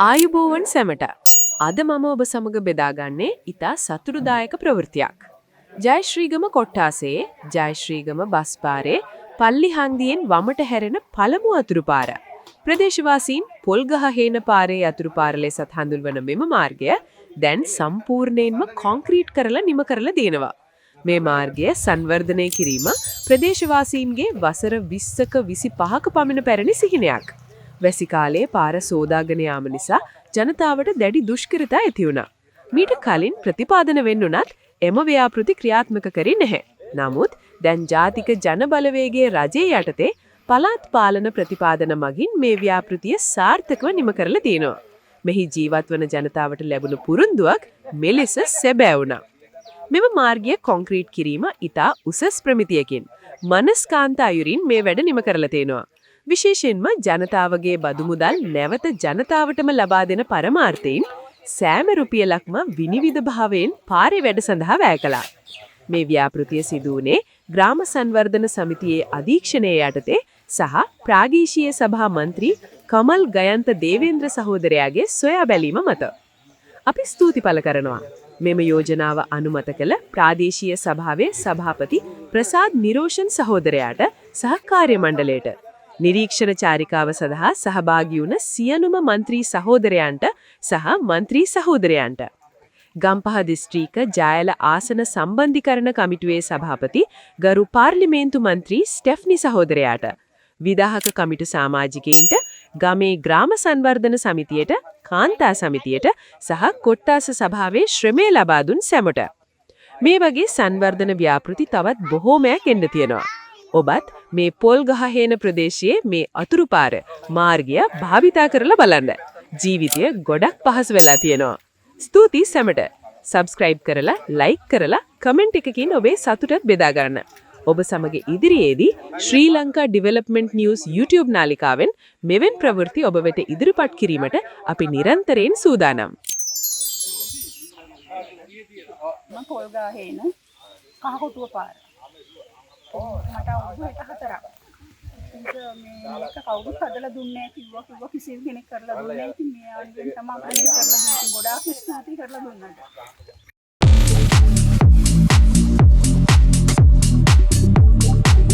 ආයුබෝවන් සැමට. අද මම ඔබ සමග බෙදාගන්නේ ඉතා සතුටුදායක ප්‍රවෘත්තියක්. ජයශ්‍රීගම කොට්ටාසේ ජයශ්‍රීගම බස් පාරේ පල්ලිහන්දියෙන් වමට හැරෙන පළමු අතුරු පාර. ප්‍රදේශවාසීන් පොල්ගහ හේන පාරේ අතුරු පාර ලෙසත් හඳුන්වන මෙම මාර්ගය දැන් සම්පූර්ණයෙන්ම කොන්ක්‍රීට් කරලා නිම කරලා දෙනවා. මේ මාර්ගය සංවර්ධනය කිරීම ප්‍රදේශවාසීන්ගේ වසර 20ක 25ක පමණ පැරණි සිහිනයක්. වැසි කාලයේ පාර සෝදාගෙන යාම නිසා ජනතාවට දැඩි දුෂ්කරතා ඇති වුණා. මීට කලින් ප්‍රතිපාදන වෙන්නුණත් එම ව්‍යාපෘති ක්‍රියාත්මක කරේ නැහැ. නමුත් දැන් ජාතික ජන බලවේගයේ රජයේ යටතේ පළාත් පාලන ප්‍රතිපාදන මගින් මේ ව්‍යාපෘතිය සාර්ථකව නිම කරලා තියෙනවා. මෙහි ජීවත් වන ජනතාවට ලැබුණු පුරුද්දුවක් මෙලෙස සැබෑ වුණා. මෙම මාර්ගය කොන්ක්‍රීට් කිරීම ඉතා උසස් ප්‍රමිතියකින් මනස්කාන්ත අයුරින් මේ වැඩ නිම කරලා තියෙනවා. විශේෂයෙන්ම ජනතාවගේ බදු මුදල් නැවත ජනතාවටම ලබා දෙන පරමාර්ථයෙන් සෑම රුපියලක්ම විනිවිද භාවයෙන් පාරේ වැඩ සඳහා වැය කළා. මේ ව්‍යාපෘතිය සිදු වුණේ ග්‍රාම සංවර්ධන සමිතියේ අධීක්ෂණය යටතේ සහ ප්‍රාදේශීය සභා මන්ත්‍රී කමල් ගයන්ත දේවේන්ද්‍ර සහෝදරයාගේ සොයා බැලීම මත. අපි ස්තුතිපල කරනවා. මෙම යෝජනාව අනුමත කළ ප්‍රාදේශීය සභාවේ සභාපති ප්‍රසාද් නිරෝෂන් සහෝදරයාට සහ කාර්ය මණ්ඩලයට නිරීක්ෂණ චාරිකාව සඳහා සහභාගී වුණ සියලුම මන්ත්‍රී සහෝදරයන්ට සහ මන්ත්‍රී සහෝදරයන්ට ගම්පහ දිස්ත්‍රික්ක ජායල ආසන සම්බන්ධීකරණ කමිටුවේ සභාපති ගරු පාර්ලිමේන්තු මන්ත්‍රී ස්ටෙෆ්නි සහෝදරයාට විදාහක කමිටු සමාජිකයින්ට ගමේ ග්‍රාම සංවර්ධන සමිතියට කාන්තා සමිතියට සහ කොට්ටාස සභාවේ ශ්‍රමය ලබා දුන් සැමට මේ වගේ සංවර්ධන ව්‍යාපෘති තවත් බොහෝමයක් එන්න තියෙනවා. ඔබත් මේ පොල්ගහ හේන ප්‍රදේශයේ මේ අතුරු පාර මාර්ගය භාවිතා කරලා බලන්න. ජීවිතය ගොඩක් පහසු වෙලා තියෙනවා. ස්තුතියි සැමට. සබ්ස්ක්‍රයිබ් කරලා, ලයික් කරලා, කමෙන්ට් එකකින් ඔබේ සතුටත් බෙදා ගන්න. ඔබ සමග ඉදිරියේදී ශ්‍රී ලංකා ඩෙවලොප්මන්ට් නිවුස් YouTube නාලිකාවෙන් මෙවන් ප්‍රවෘත්ති ඔබ වෙත ඉදිරිපත් කිරීමට අපි නිරන්තරයෙන් සූදානම්. මම පොල්ගහ හේන කහකොටුව පාර. මට අවුරුදු 64ක්. මේක කවුරුත් හදලා දුන්නේ කිව්වා කිසිම කෙනෙක් කරලා දුන්නේ නැහැ. ඉතින් මේ ආන්දෙන් තමයි අනේ කරලා දුන්නේ. ගොඩාක් ස්තුතියි කරලා දුන්නාට.